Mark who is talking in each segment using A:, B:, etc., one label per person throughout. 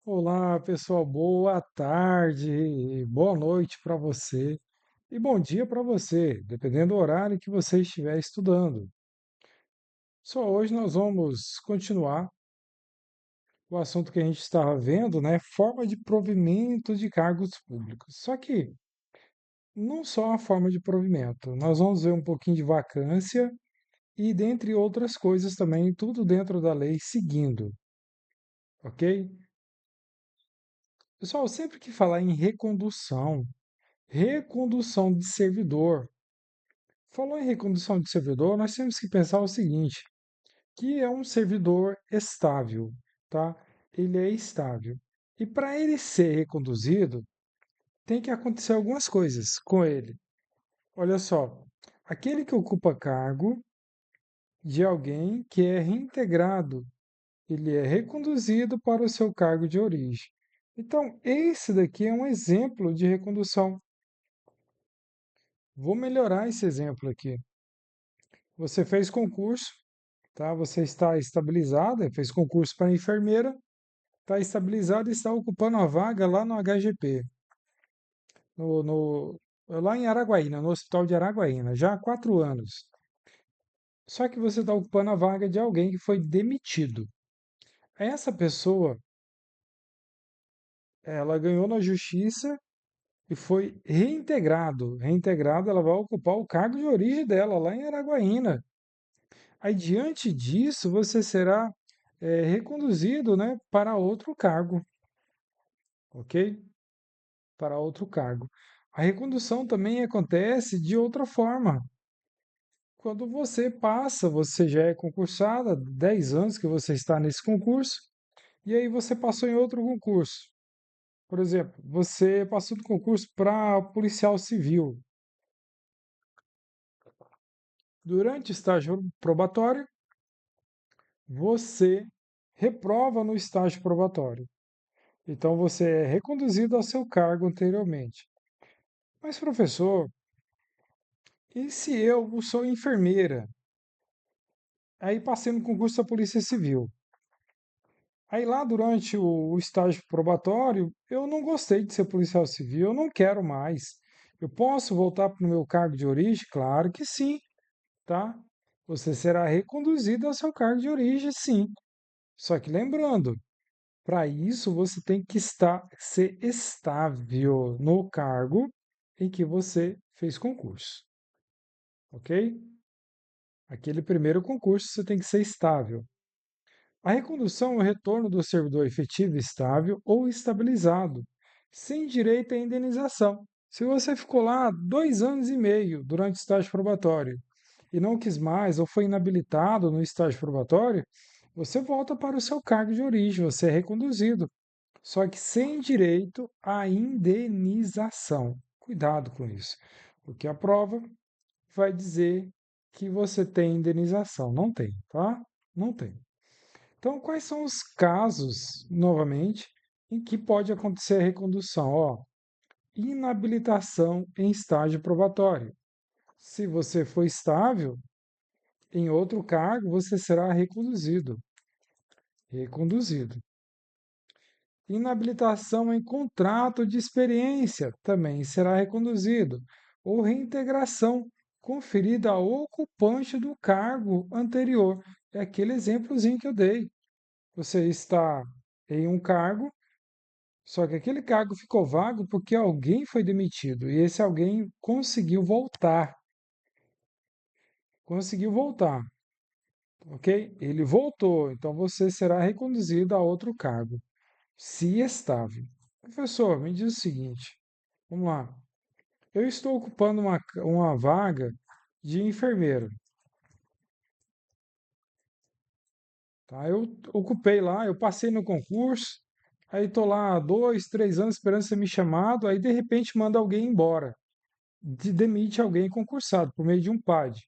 A: Olá, pessoal, boa tarde, boa noite para você e bom dia para você, dependendo do horário que você estiver estudando. Só hoje nós vamos continuar o assunto que a gente estava vendo, né? Forma de provimento de cargos públicos. Só que não só a forma de provimento, nós vamos ver um pouquinho de vacância e, dentre outras coisas também, tudo dentro da lei seguindo, ok? Pessoal, sempre que falar em recondução de servidor. Falou em recondução de servidor, nós temos que pensar o seguinte, que é um servidor estável, tá? Ele é estável. E para ele ser reconduzido, tem que acontecer algumas coisas com ele. Olha só, aquele que ocupa cargo de alguém que é reintegrado, ele é reconduzido para o seu cargo de origem. Então, esse daqui é um exemplo de recondução. Vou melhorar esse exemplo aqui. Você fez concurso, tá? Você está estabilizada, fez concurso para enfermeira, está estabilizada e está ocupando a vaga lá no HGP, lá em Araguaína, no Hospital de Araguaína, já há 4 anos. Só que você está ocupando a vaga de alguém que foi demitido. Essa pessoa, ela ganhou na justiça e foi reintegrado. Reintegrado, ela vai ocupar o cargo de origem dela, lá em Araguaína. Aí, diante disso, você será reconduzido, né, para outro cargo, ok? Para outro cargo. A recondução também acontece de outra forma. Quando você passa, você já é concursada, 10 anos que você está nesse concurso, e aí você passou em outro concurso. Por exemplo, você passou no concurso para policial civil. Durante o estágio probatório, você reprova no estágio probatório. Então você é reconduzido ao seu cargo anteriormente. Mas, professor, e se eu sou enfermeira? Aí passei no concurso da Polícia Civil. Aí lá durante o estágio probatório, eu não gostei de ser policial civil, eu não quero mais. Eu posso voltar para o meu cargo de origem? Claro que sim, tá? Você será reconduzido ao seu cargo de origem, sim. Só que lembrando, para isso você tem que ser estável no cargo em que você fez concurso, ok? Aquele primeiro concurso você tem que ser estável. A recondução é o retorno do servidor efetivo estável ou estabilizado, sem direito à indenização. Se você ficou lá 2 anos e meio durante o estágio probatório e não quis mais ou foi inabilitado no estágio probatório, você volta para o seu cargo de origem, você é reconduzido, só que sem direito à indenização. Cuidado com isso, porque a prova vai dizer que você tem indenização. Não tem, tá? Não tem. Então, quais são os casos, novamente, em que pode acontecer a recondução? Ó, inabilitação em estágio probatório. Se você for estável em outro cargo, você será reconduzido. Reconduzido. Inabilitação em contrato de experiência também será reconduzido. Ou reintegração conferida ao ocupante do cargo anterior. É aquele exemplozinho que eu dei. Você está em um cargo, só que aquele cargo ficou vago porque alguém foi demitido e esse alguém conseguiu voltar. Conseguiu voltar, ok? Ele voltou, então você será reconduzido a outro cargo, se estável. Professor, me diz o seguinte: vamos lá. Eu estou ocupando uma vaga de enfermeiro, tá? Eu ocupei lá, eu passei no concurso, aí estou lá há 2, 3 anos esperando ser me chamado, aí de repente manda alguém embora. Demite alguém concursado por meio de um PAD.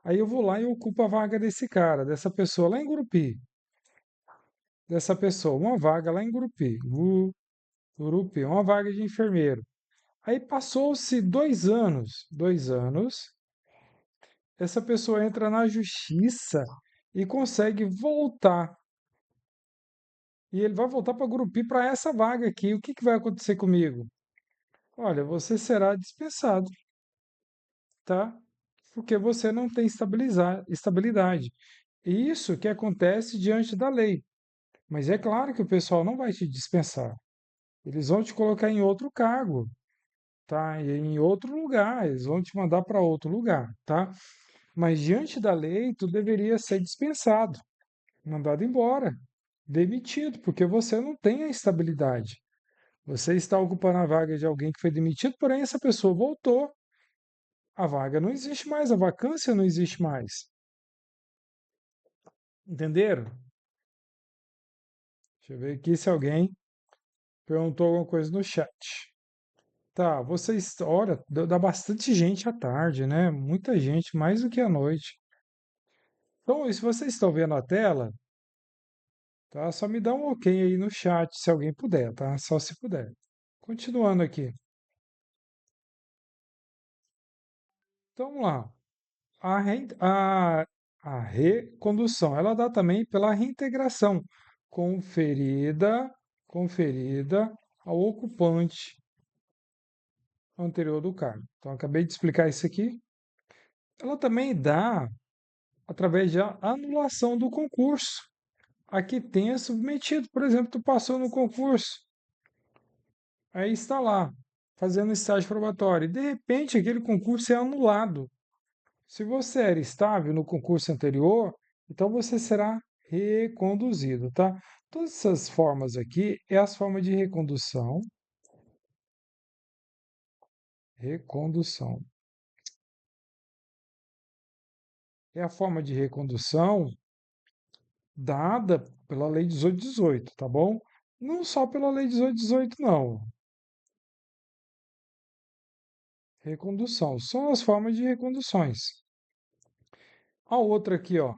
A: Aí eu vou lá e ocupo a vaga desse cara, dessa pessoa lá em Gurupi. Dessa pessoa, uma vaga lá em Gurupi. Gurupi, uma vaga de enfermeiro. Aí passou-se 2 anos. 2 anos, essa pessoa entra na justiça e consegue voltar. e ele vai voltar para Gurupi para essa vaga aqui. O que que vai acontecer comigo? Olha, você será dispensado, tá? Porque você não tem estabilidade. E isso que acontece diante da lei. Mas é claro que o pessoal não vai te dispensar. Eles vão te colocar em outro cargo, tá? E em outro lugar, eles vão te mandar para outro lugar, tá? Mas diante da lei, tu deveria ser dispensado, mandado embora, demitido, porque você não tem a estabilidade. Você está ocupando a vaga de alguém que foi demitido, porém essa pessoa voltou. A vaga não existe mais, a vacância não existe mais. Entenderam? Deixa eu ver aqui se alguém perguntou alguma coisa no chat. Tá, vocês, olha, dá bastante gente à tarde, né? Muita gente, mais do que à noite. Então, se vocês estão vendo a tela, tá? Só me dá um ok aí no chat, se alguém puder, tá? Só se puder. Continuando aqui. Então, vamos lá. A recondução, ela dá também pela reintegração conferida, conferida ao ocupante anterior do cargo. Então, acabei de explicar isso aqui. Ela também dá através da anulação do concurso a que tenha submetido. Por exemplo, tu passou no concurso, aí está lá, fazendo estágio probatório, e de repente aquele concurso é anulado. Se você era estável no concurso anterior, então você será reconduzido, tá? Todas essas formas aqui é as formas de recondução, recondução. É a forma de recondução dada pela Lei 1818, tá bom? Não só pela Lei 1818, não. Recondução. São as formas de reconduções. A outra aqui, ó.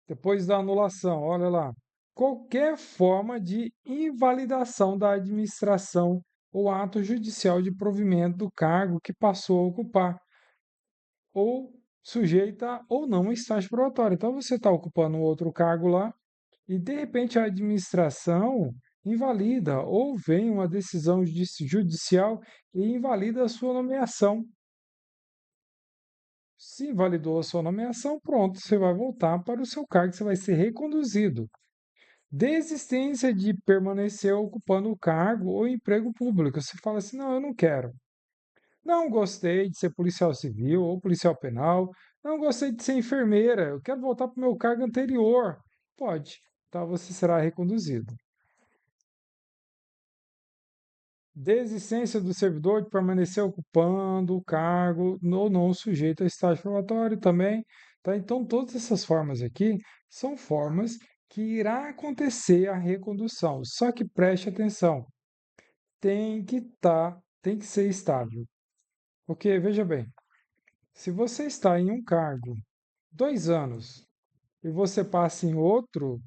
A: Depois da anulação, olha lá. Qualquer forma de invalidação da administração ou ato judicial de provimento do cargo que passou a ocupar, ou sujeita ou não a estágio probatório. Então, você está ocupando um outro cargo lá e, de repente, a administração invalida ou vem uma decisão judicial e invalida a sua nomeação. Se invalidou a sua nomeação, pronto, você vai voltar para o seu cargo, você vai ser reconduzido. Desistência de permanecer ocupando o cargo ou emprego público. Você fala assim: não, eu não quero. Não gostei de ser policial civil ou policial penal. Não gostei de ser enfermeira. Eu quero voltar para o meu cargo anterior. Pode. Então você será reconduzido. Desistência do servidor de permanecer ocupando o cargo ou não sujeito a estágio probatório também. Tá? Então, todas essas formas aqui são formas que irá acontecer a recondução. Só que preste atenção, tem que ser estável. Porque, veja bem, se você está em um cargo 2 anos e você passa em outro,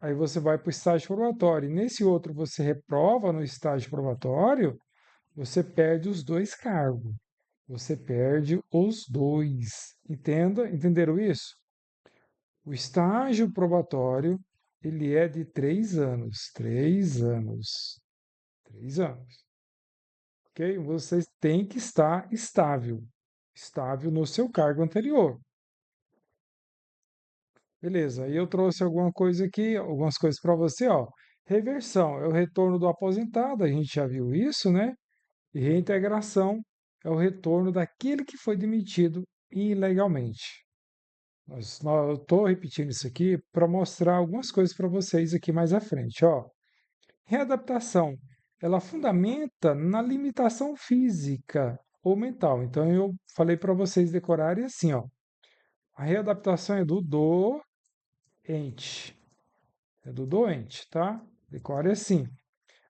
A: aí você vai para o estágio probatório. E nesse outro você reprova no estágio probatório, você perde os dois cargos. Você perde os dois. Entenda? Entenderam isso? O estágio probatório, ele é de 3 anos. 3 anos. 3 anos. Ok? Você tem que estar estável. Estável no seu cargo anterior. Beleza. E eu trouxe alguma coisa aqui, algumas coisas para você, ó. Reversão é o retorno do aposentado, a gente já viu isso, né? E reintegração é o retorno daquele que foi demitido ilegalmente. Eu estou repetindo isso aqui para mostrar algumas coisas para vocês aqui mais à frente. Ó. Readaptação, ela fundamenta na limitação física ou mental. Então, eu falei para vocês decorarem assim, ó. A readaptação é do doente. É do doente, tá? Decore assim.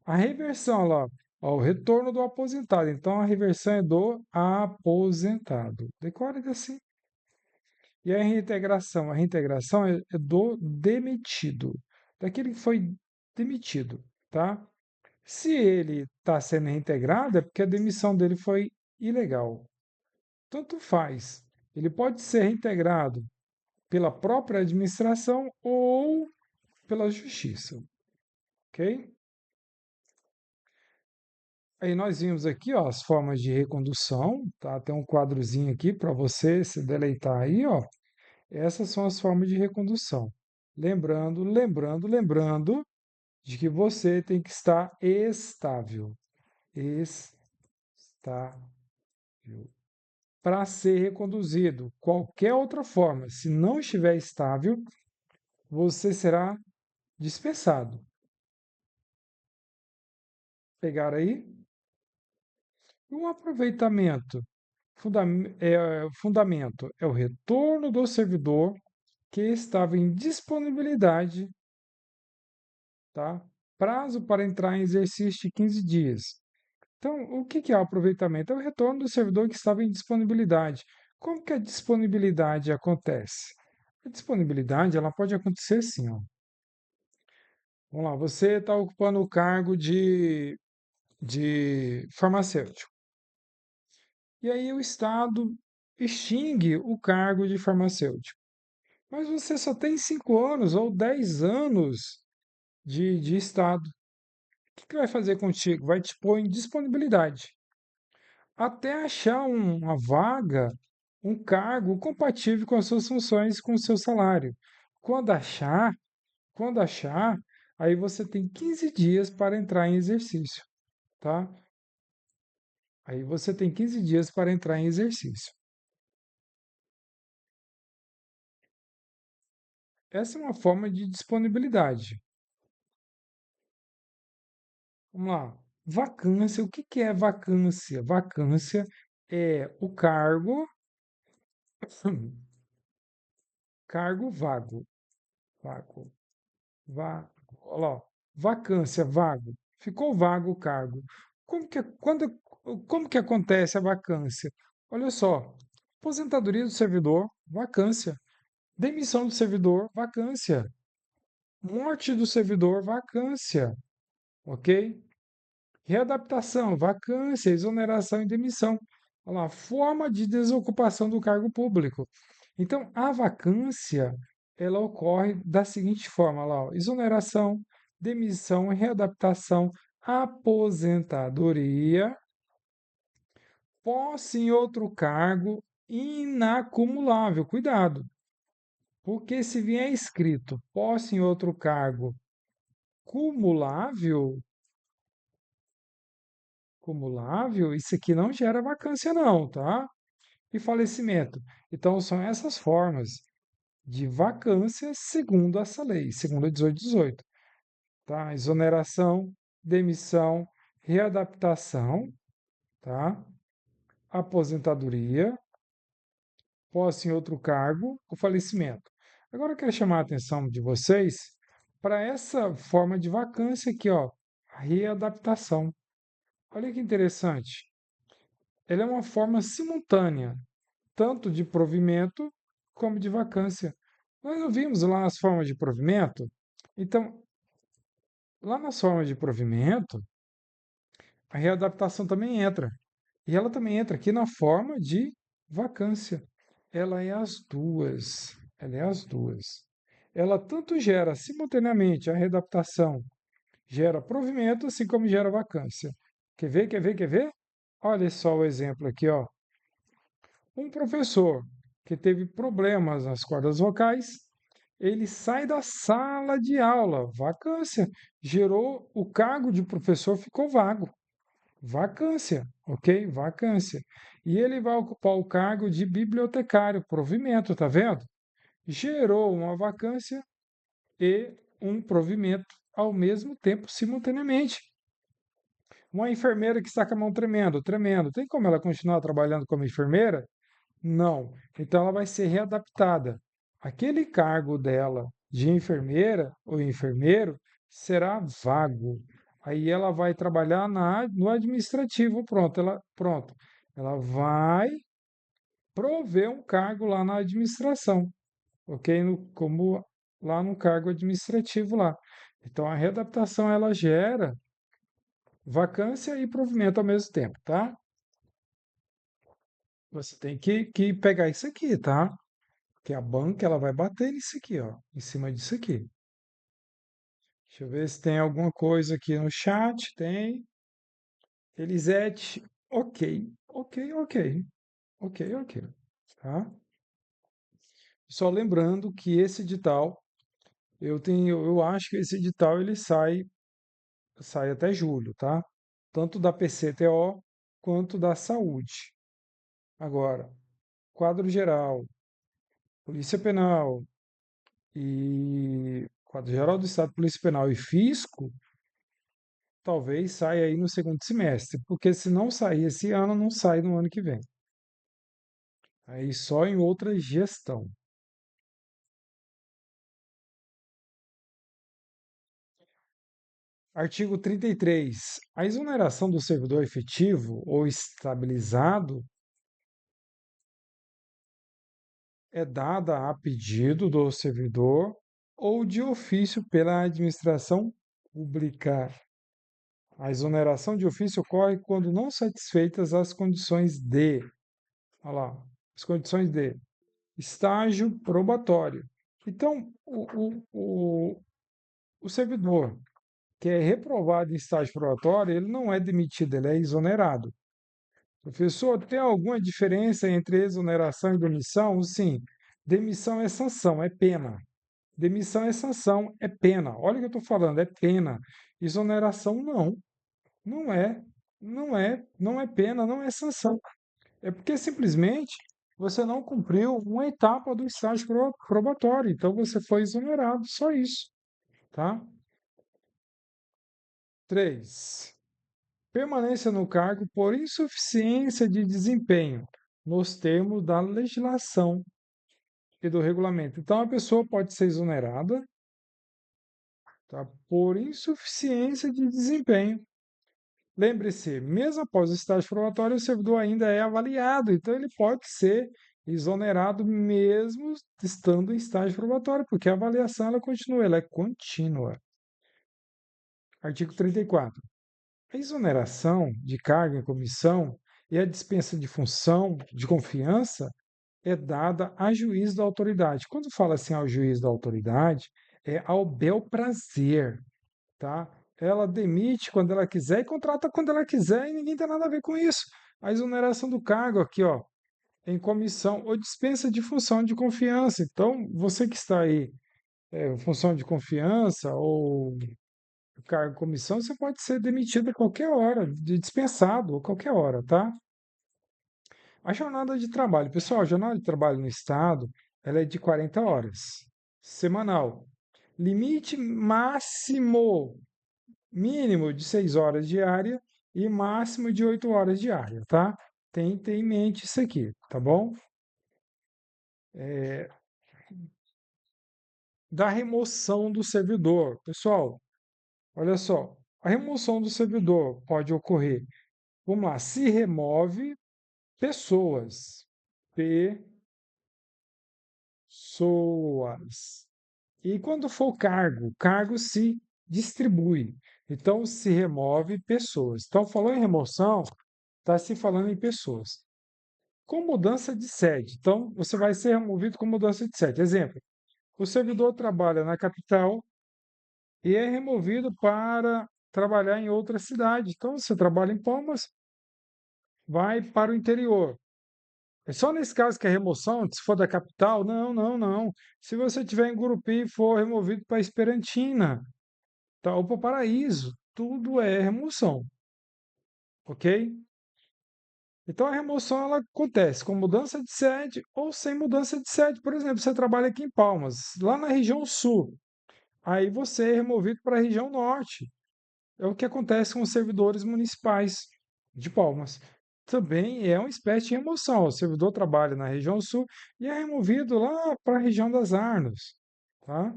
A: A reversão, lá, ó, o retorno do aposentado. Então, a reversão é do aposentado. Decore assim. E a reintegração? A reintegração é do demitido, daquele que foi demitido, tá? Se ele está sendo reintegrado, é porque a demissão dele foi ilegal. Tanto faz. Ele pode ser reintegrado pela própria administração ou pela justiça, ok? Aí nós vimos aqui, ó, as formas de recondução, tá? Tem um quadrozinho aqui para você se deleitar aí, ó. Essas são as formas de recondução. Lembrando de que você tem que estar estável. Estável. Para ser reconduzido. Qualquer outra forma, se não estiver estável, você será dispensado. Pegar aí? Um aproveitamento. Fundamento é o retorno do servidor que estava em disponibilidade, tá? Prazo para entrar em exercício de 15 dias. Então, o que é o aproveitamento? É o retorno do servidor que estava em disponibilidade. Como que a disponibilidade acontece? A disponibilidade ela pode acontecer assim, ó. Vamos lá, você está ocupando o cargo de farmacêutico. E aí o Estado extingue o cargo de farmacêutico. Mas você só tem 5 anos ou 10 anos de Estado. O que vai fazer contigo? Vai te pôr em disponibilidade. Até achar uma vaga, um cargo compatível com as suas funções, com o seu salário. Quando achar, quando achar, aí você tem 15 dias para entrar em exercício, tá? Aí você tem 15 dias para entrar em exercício. Essa é uma forma de disponibilidade. Vamos lá. Vacância, o que que é vacância? Vacância é o cargo, cargo vago, vago, vago. Olha lá, ó. Vacância, vago. Ficou vago o cargo. Como que acontece a vacância? Olha só, aposentadoria do servidor, vacância. Demissão do servidor, vacância. Morte do servidor, vacância. Ok? Readaptação, vacância, exoneração e demissão. Olha lá, forma de desocupação do cargo público. Então, a vacância, ela ocorre da seguinte forma, olha lá, ó, exoneração, demissão, readaptação, aposentadoria, posse em outro cargo inacumulável. Cuidado, porque se vier escrito posse em outro cargo cumulável, cumulável, isso aqui não gera vacância não, tá? E falecimento. Então são essas formas de vacância segundo essa lei, segundo a 1818, tá? Exoneração, demissão, readaptação, tá? Aposentadoria, posse em outro cargo, o falecimento. Agora eu quero chamar a atenção de vocês para essa forma de vacância aqui, ó, readaptação. Olha que interessante. Ela é uma forma simultânea, tanto de provimento como de vacância. Nós não vimos lá as formas de provimento? Então, lá nas formas de provimento, a readaptação também entra. E ela também entra aqui na forma de vacância. Ela é as duas. Ela é as duas. Ela tanto gera simultaneamente a readaptação, gera provimento, assim como gera vacância. Quer ver? Quer ver? Quer ver? Olha só o exemplo aqui, ó. Um professor que teve problemas nas cordas vocais, ele sai da sala de aula, vacância, gerou o cargo de professor ficou vago, vacância, ok? Vacância. E ele vai ocupar o cargo de bibliotecário, provimento, tá vendo? Gerou uma vacância e um provimento ao mesmo tempo, simultaneamente. Uma enfermeira que está com a mão tremendo, tremendo, tem como ela continuar trabalhando como enfermeira? Não. Então ela vai ser readaptada. Aquele cargo dela de enfermeira ou enfermeiro será vago. Aí ela vai trabalhar no administrativo, pronto. Ela vai prover um cargo lá na administração, ok? Como lá no cargo administrativo lá. Então a readaptação ela gera vacância e provimento ao mesmo tempo, tá? Você tem que pegar isso aqui, tá? que a banca ela vai bater nisso aqui, ó, em cima disso aqui. Deixa eu ver se tem alguma coisa aqui no chat. Tem. Elisete, ok, ok, ok, ok, ok, tá? Só lembrando que esse edital, eu acho que esse edital ele sai até julho, tá? Tanto da PCTO quanto da saúde. Agora, quadro geral, Polícia Penal e quadro geral do Estado, Polícia Penal e Fisco, talvez saia aí no segundo semestre, porque se não sair esse ano, não sai no ano que vem. Aí só em outra gestão. Artigo 33. A exoneração do servidor efetivo ou estabilizado é dada a pedido do servidor ou de ofício pela administração pública. A exoneração de ofício ocorre quando não satisfeitas as condições de, olha lá, as condições de estágio probatório. Então, o servidor que é reprovado em estágio probatório, ele não é demitido, ele é exonerado. Professor, tem alguma diferença entre exoneração e demissão? Sim. Demissão é sanção, é pena. Demissão é sanção, é pena. Olha o que eu estou falando, é pena. Exoneração não, não é, não é pena, não é sanção. É porque simplesmente você não cumpriu uma etapa do estágio probatório, então você foi exonerado, só isso, tá? 3. Permanência no cargo por insuficiência de desempenho, nos termos da legislação e do regulamento. Então, a pessoa pode ser exonerada, tá, por insuficiência de desempenho. Lembre-se, mesmo após o estágio probatório, o servidor ainda é avaliado, então ele pode ser exonerado mesmo estando em estágio probatório, porque a avaliação ela continua, ela é contínua. Artigo 34. A exoneração de carga em comissão e a dispensa de função de confiança é dada a juiz da autoridade. Quando fala assim ao juiz da autoridade, é ao bel prazer, tá? Ela demite quando ela quiser e contrata quando ela quiser e ninguém tem nada a ver com isso. A exoneração do cargo aqui, ó, em comissão ou dispensa de função de confiança. Então, você que está aí, função de confiança ou cargo em comissão, você pode ser demitido a qualquer hora, dispensado a qualquer hora, tá? A jornada de trabalho. Pessoal, a jornada de trabalho no Estado, ela é de 40 horas, semanal. Limite máximo, mínimo de 6 horas diária e máximo de 8 horas diária, tá? Tem que ter em mente isso aqui, tá bom? Da remoção do servidor. Pessoal, olha só. A remoção do servidor pode ocorrer. Vamos lá, se remove pessoas. Pessoas. E quando for cargo se distribui. Então, se remove pessoas. Então, falou em remoção, está se falando em pessoas. Com mudança de sede. Então, você vai ser removido com mudança de sede. Exemplo, o servidor trabalha na capital e é removido para trabalhar em outra cidade. Então, você trabalha em Palmas, vai para o interior. É só nesse caso que é remoção, se for da capital, não, não, não. Se você estiver em Gurupi e for removido para Esperantina, tá, ou para Paraíso, tudo é remoção, ok? Então a remoção ela acontece com mudança de sede ou sem mudança de sede. Por exemplo, você trabalha aqui em Palmas, lá na região sul, aí você é removido para a região norte. É o que acontece com os servidores municipais de Palmas. Também é uma espécie de remoção. O servidor trabalha na região sul e é removido lá para a região das Arnos. Tá?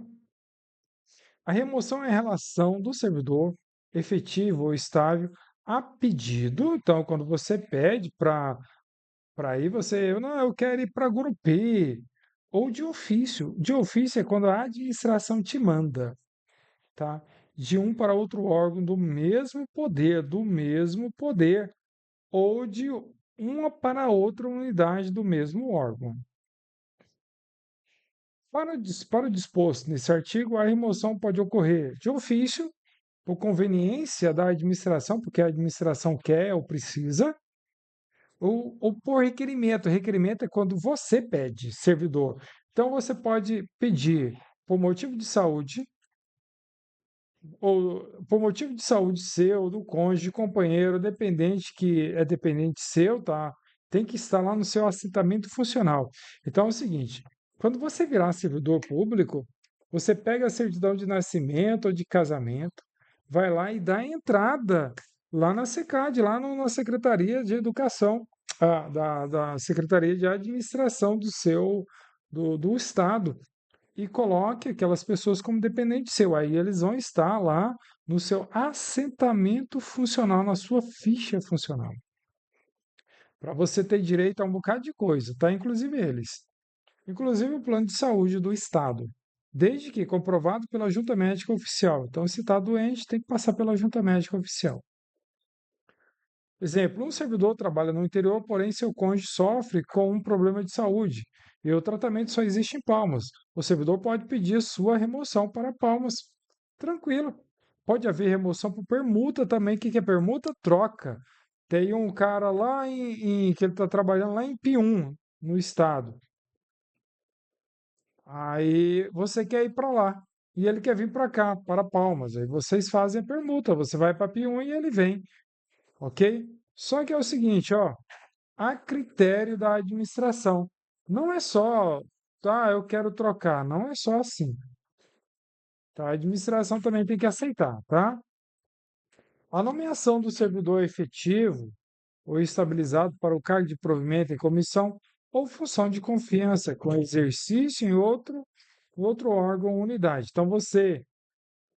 A: A remoção é a relação do servidor efetivo ou estável a pedido. Então, quando você pede para ir, você, não, eu quero ir para Gurupi. Ou de ofício. De ofício é quando a administração te manda, tá? De um para outro órgão do mesmo poder, ou de uma para outra unidade do mesmo órgão. Para o disposto nesse artigo, a remoção pode ocorrer de ofício, por conveniência da administração, porque a administração quer ou precisa, ou por requerimento. Requerimento é quando você pede, servidor. Então, você pode pedir por motivo de saúde, ou por motivo de saúde seu, do cônjuge, companheiro, dependente que é dependente seu, tá? Tem que estar lá no seu assentamento funcional. Então é o seguinte, quando você virar servidor público, você pega a certidão de nascimento ou de casamento, vai lá e dá entrada lá na SECAD, lá na Secretaria de Educação, da Secretaria de Administração do Estado e coloque aquelas pessoas como dependente seu. Aí eles vão estar lá no seu assentamento funcional, na sua ficha funcional, para você ter direito a um bocado de coisa, tá? Inclusive eles. Inclusive o plano de saúde do Estado. Desde que comprovado pela junta médica oficial. Então, se está doente, tem que passar pela junta médica oficial. Exemplo, um servidor trabalha no interior, porém seu cônjuge sofre com um problema de saúde e o tratamento só existe em Palmas. O servidor pode pedir sua remoção para Palmas. Tranquilo. Pode haver remoção por permuta também. O que que é permuta? Troca. Tem um cara lá que ele está trabalhando lá em Pium, no estado. Aí você quer ir para lá e ele quer vir para cá, para Palmas. Aí vocês fazem a permuta. Você vai para Pium e ele vem, ok? Só que é o seguinte, ó, a critério da administração. Não é só, tá, eu quero trocar, não é só assim, tá? A administração também tem que aceitar, tá? A nomeação do servidor efetivo ou estabilizado para o cargo de provimento em comissão ou função de confiança com exercício em outro órgão ou unidade. Então você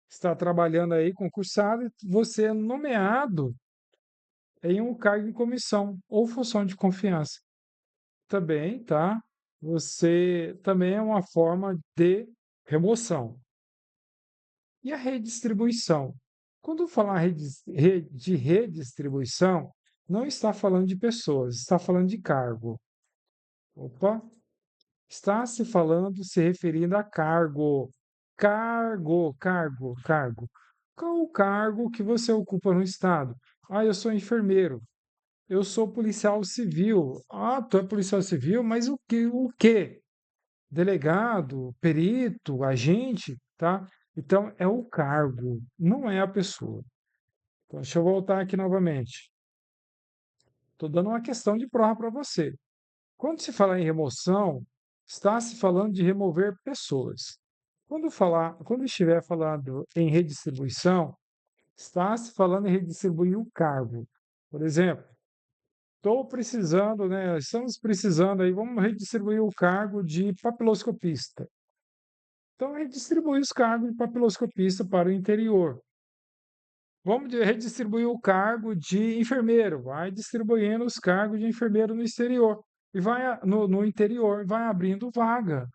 A: está trabalhando aí concursado e você é nomeado em um cargo em comissão ou função de confiança. Também, tá? Você também é uma forma de remoção. E a redistribuição? Quando falar de redistribuição, não está falando de pessoas, está falando de cargo. Opa, está se falando, se referindo a cargo. Cargo. Qual o cargo que você ocupa no Estado? Ah, eu sou enfermeiro. Eu sou policial civil. Ah, tu é policial civil, mas o que? O quê? Delegado, perito, agente, tá? Então é o cargo, não é a pessoa. Então, deixa eu voltar aqui novamente. Estou dando uma questão de prova para você. Quando se fala em remoção, está se falando de remover pessoas. Quando estiver falando em redistribuição, está se falando em redistribuir o cargo. Por exemplo, estou precisando, né? Estamos precisando aí, vamos redistribuir o cargo de papiloscopista. Então, redistribuir os cargos de papiloscopista para o interior. Vamos redistribuir o cargo de enfermeiro, vai distribuindo os cargos de enfermeiro no exterior e no interior, vai abrindo vaga,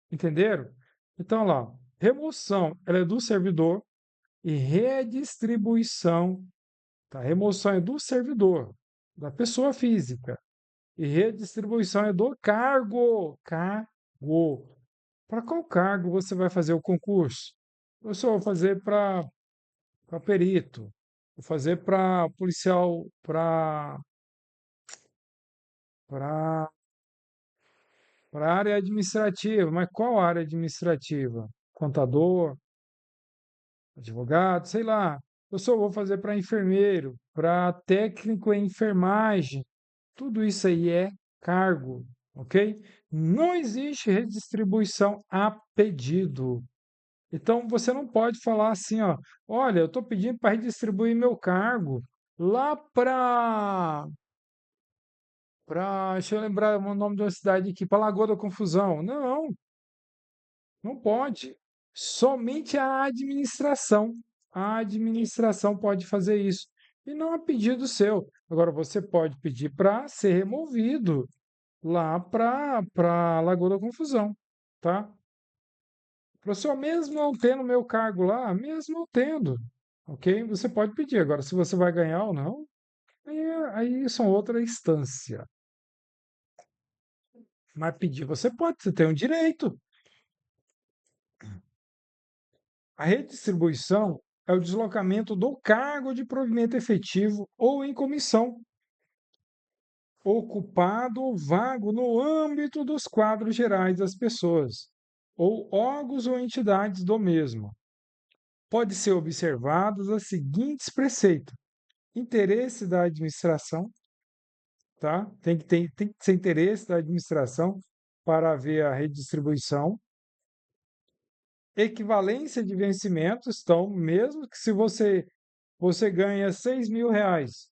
A: entenderam? Então lá, remoção, ela é do servidor e redistribuição, tá? Remoção é do servidor, da pessoa física e redistribuição é do cargo. Para qual cargo você vai fazer o concurso? Eu só vou fazer para perito, vou fazer para policial, para área administrativa. Mas qual área administrativa? Contador, advogado, sei lá. Eu só vou fazer para enfermeiro, para técnico em enfermagem. Tudo isso aí é cargo, ok? Não existe redistribuição a pedido. Então você não pode falar assim, ó, olha, eu estou pedindo para redistribuir meu cargo lá deixa eu lembrar o nome de uma cidade aqui, para Lagoa da Confusão. Não, não pode. Somente a administração pode fazer isso e não a pedido seu. Agora você pode pedir para ser removido lá para Lagoa da Confusão, tá? Professor, mesmo não tendo meu cargo lá, mesmo não tendo, ok? Você pode pedir. Agora, se você vai ganhar ou não, aí são outra instância. Mas pedir você pode, você tem o direito. A redistribuição é o deslocamento do cargo de provimento efetivo ou em comissão, ocupado ou vago no âmbito dos quadros gerais das pessoas, ou órgãos ou entidades do mesmo. Pode ser observados os seguintes preceitos: interesse da administração, tá? Tem que ser interesse da administração para haver a redistribuição. Equivalência de vencimentos, então, mesmo que se você ganha R$ 6.000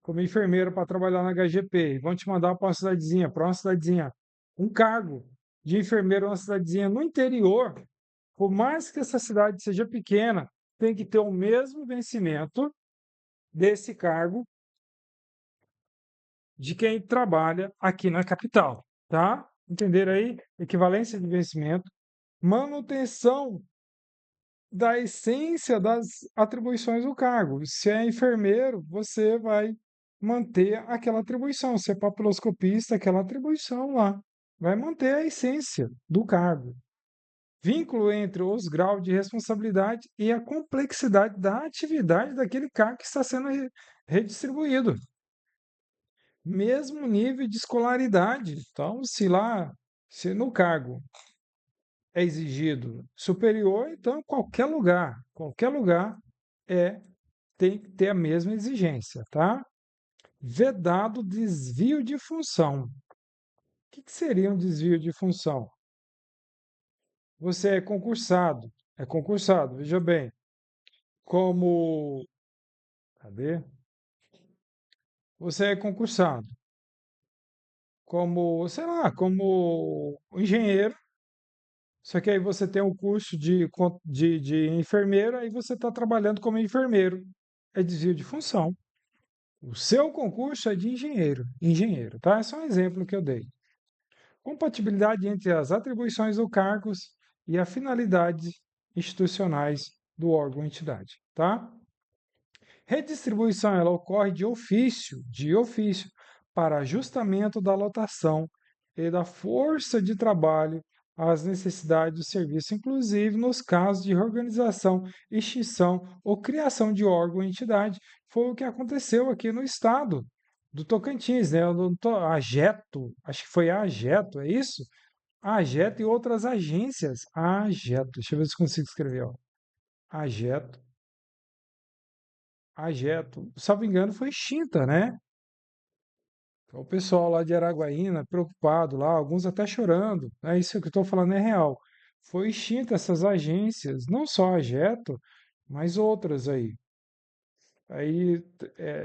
A: como enfermeiro para trabalhar na HGP, e vão te mandar para uma cidadezinha, um cargo de enfermeiro numa cidadezinha no interior, por mais que essa cidade seja pequena, tem que ter o mesmo vencimento desse cargo de quem trabalha aqui na capital, tá? Entenderam aí? Equivalência de vencimento, manutenção da essência das atribuições do cargo. Se é enfermeiro, você vai manter aquela atribuição. Se é papiloscopista, aquela atribuição lá. Vai manter a essência do cargo. Vínculo entre os graus de responsabilidade e a complexidade da atividade daquele cargo que está sendo redistribuído. Mesmo nível de escolaridade. Então, se no cargo é exigido superior, então qualquer lugar é tem que ter a mesma exigência, tá? Vedado desvio de função. O que seria um desvio de função? Você é concursado, veja bem, como, cadê? Você é concursado como, sei lá, como engenheiro, só que aí você tem um curso de enfermeiro, aí você está trabalhando como enfermeiro. É desvio de função. O seu concurso é de engenheiro, tá? É só um exemplo que eu dei. Compatibilidade entre as atribuições do cargos e as finalidades institucionais do órgão ou entidade, tá? Redistribuição ela ocorre de ofício, para ajustamento da lotação e da força de trabalho às necessidades do serviço, inclusive nos casos de reorganização, extinção ou criação de órgão ou entidade. Foi o que aconteceu aqui no estado do Tocantins, né? A Ageto, acho que foi a Ageto, é isso? A Ageto e outras agências. A Ageto, deixa eu ver se consigo escrever, ó. Ageto, Ageto, salvo engano, foi extinta, né? Então, o pessoal lá de Araguaína, preocupado lá, alguns até chorando, né? Isso que eu estou falando é real. Foi extinta essas agências, não só a Ageto, mas outras aí. Aí,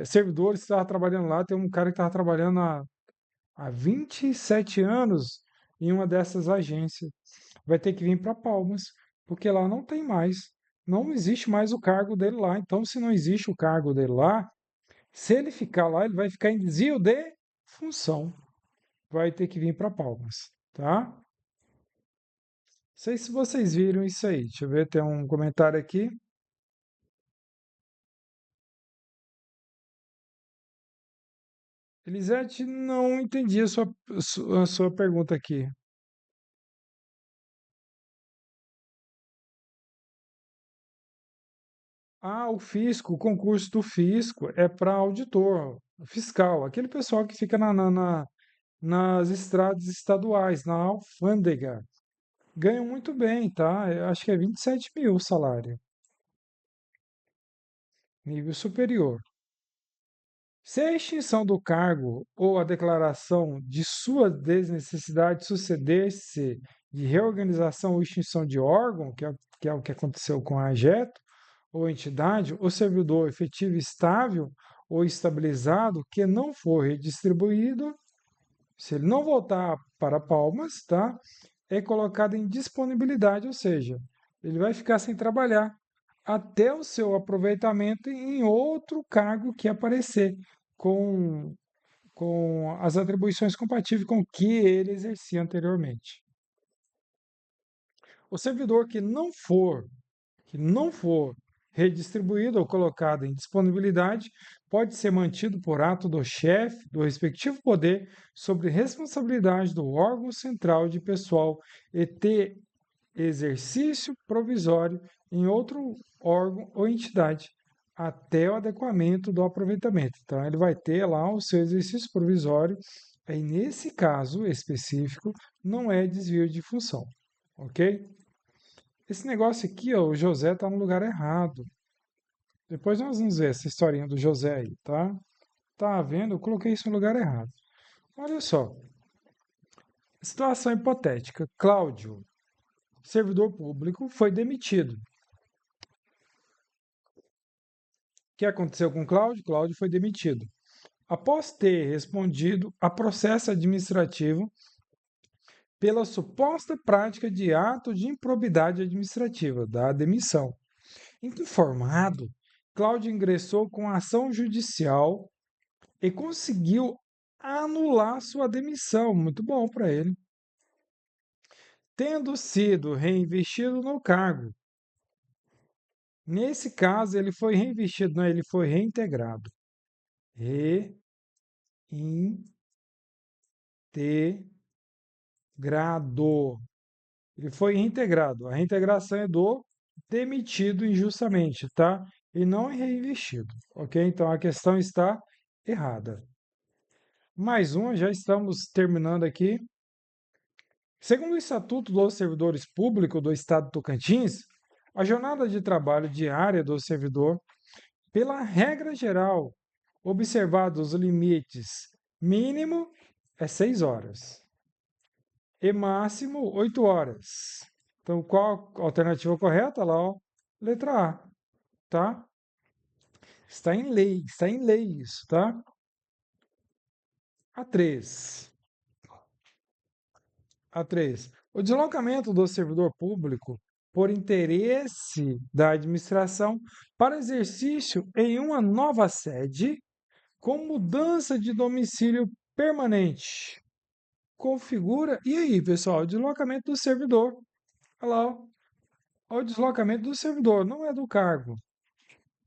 A: servidores que estavam trabalhando lá, tem um cara que estava trabalhando há 27 anos em uma dessas agências. Vai ter que vir para Palmas, porque lá não tem mais. Não existe mais o cargo dele lá. Então, se não existe o cargo dele lá, se ele ficar lá, ele vai ficar em desvio de função. Vai ter que vir para Palmas, tá? Não sei se vocês viram isso aí. Deixa eu ver, tem um comentário aqui. Elisete, não entendi a sua pergunta aqui. Ah, o fisco, o concurso do fisco é para auditor fiscal, aquele pessoal que fica nas estradas estaduais, na alfândega. Ganham muito bem, tá? Eu acho que é 27.000 o salário, nível superior. Se a extinção do cargo ou a declaração de sua desnecessidade suceder-se de reorganização ou extinção de órgão, que é o que aconteceu com a AGETO, ou entidade, o servidor efetivo estável ou estabilizado que não for redistribuído, se ele não voltar para Palmas, tá? É colocado em disponibilidade, ou seja, ele vai ficar sem trabalhar até o seu aproveitamento em outro cargo que aparecer com, com as atribuições compatíveis com o que ele exercia anteriormente. O servidor que não for redistribuído ou colocado em disponibilidade, pode ser mantido por ato do chefe do respectivo poder sobre responsabilidade do órgão central de pessoal e ter exercício provisório em outro órgão ou entidade, até o adequamento do aproveitamento. Então, ele vai ter lá o seu exercício provisório. Aí, nesse caso específico, não é desvio de função, ok? Esse negócio aqui, ó, o José está no lugar errado. Depois nós vamos ver essa historinha do José aí, tá? Tá vendo? Eu coloquei isso no lugar errado. Olha só, situação hipotética. Cláudio, servidor público, foi demitido. O que aconteceu com Cláudio? Cláudio foi demitido. Após ter respondido a processo administrativo pela suposta prática de ato de improbidade administrativa, da demissão. Inconformado, Cláudio ingressou com ação judicial e conseguiu anular sua demissão. Muito bom para ele. Tendo sido reinvestido no cargo. Nesse caso, ele foi reinvestido, não, ele foi reintegrado. Reintegrado. Ele foi reintegrado. A reintegração é do demitido injustamente, tá? E não é reinvestido, ok? Então a questão está errada. Mais uma, já estamos terminando aqui. Segundo o Estatuto dos Servidores Públicos do Estado de Tocantins, a jornada de trabalho diária do servidor, pela regra geral, observados os limites mínimo é 6 horas e máximo 8 horas. Então, qual a alternativa correta? Lá, ó, letra A, tá? Está em lei isso, tá? A 3. A 3. O deslocamento do servidor público por interesse da administração para exercício em uma nova sede com mudança de domicílio permanente. Configura. E aí, pessoal? O deslocamento do servidor. Olha lá, ó. Olha o deslocamento do servidor, não é do cargo.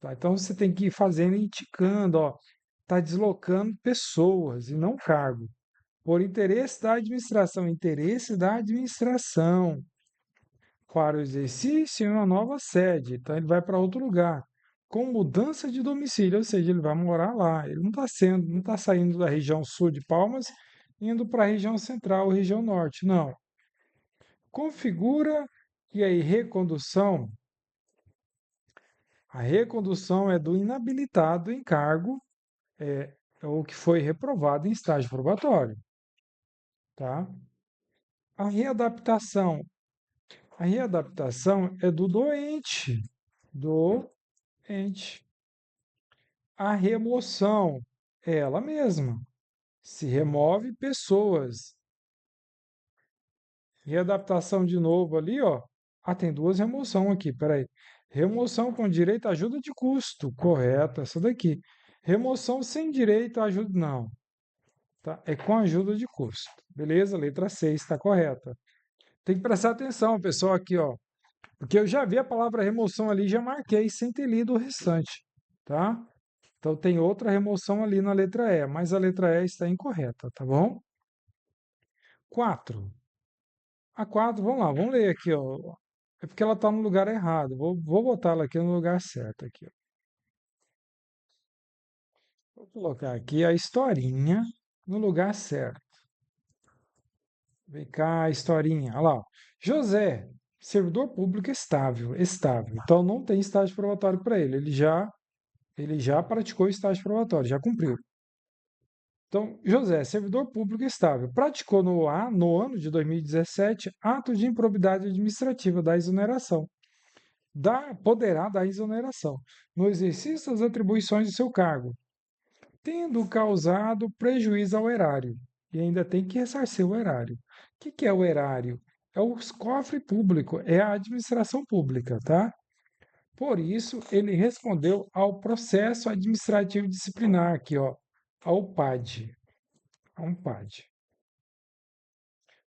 A: Tá? Então você tem que ir fazendo e ticando, ó. Está deslocando pessoas e não cargo. Por interesse da administração. Interesse da administração. Para o exercício em uma nova sede. Então ele vai para outro lugar. Com mudança de domicílio, ou seja, ele vai morar lá. Ele não está saindo da região sul de Palmas, indo para a região central ou região norte. Não. Configura e aí recondução. A recondução é do inabilitado em cargo ou que foi reprovado em estágio probatório, tá? A readaptação. A readaptação é do doente, doente. A remoção é ela mesma. Se remove pessoas. Readaptação de novo ali, ó. Ah, tem duas remoção aqui, peraí. Remoção com direito à ajuda de custo, correto, essa daqui. Remoção sem direito à ajuda, não, tá? É com ajuda de custo. Beleza? Letra C está correta. Tem que prestar atenção, pessoal, aqui, ó. Porque eu já vi a palavra remoção ali, já marquei sem ter lido o restante, tá? Então tem outra remoção ali na letra E, mas a letra E está incorreta, tá bom? 4. A 4, vamos lá, vamos ler aqui, ó. É porque ela está no lugar errado. Vou botar ela aqui no lugar certo aqui, ó. Vou colocar aqui a historinha no lugar certo. Vem cá, a historinha. Olha lá, ó. José, servidor público estável, estável. Então não tem estágio probatório para ele. Ele já praticou estágio probatório, já cumpriu. Então, José, servidor público estável, praticou no ano de 2017 ato de improbidade administrativa da exoneração. Poderá dar exoneração no exercício das atribuições do seu cargo, tendo causado prejuízo ao erário. E ainda tem que ressarcir o erário. O que é o erário? É o cofre público, é a administração pública, tá? Por isso, ele respondeu ao processo administrativo disciplinar aqui, ó, ao PAD, a um PAD,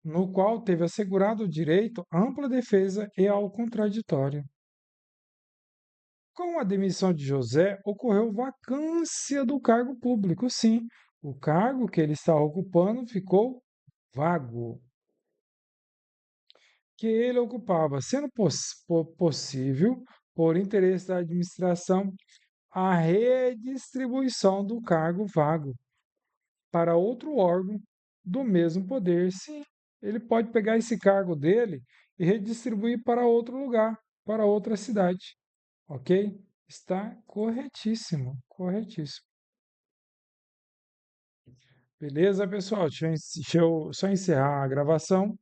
A: no qual teve assegurado o direito à ampla defesa e ao contraditório. Com a demissão de José, ocorreu vacância do cargo público. Sim, o cargo que ele estava ocupando ficou vago. que ele ocupava, sendo possível, por interesse da administração, a redistribuição do cargo vago para outro órgão do mesmo poder. Sim, ele pode pegar esse cargo dele e redistribuir para outro lugar, para outra cidade, ok? Está corretíssimo, corretíssimo. Beleza, pessoal? Deixa eu só encerrar a gravação.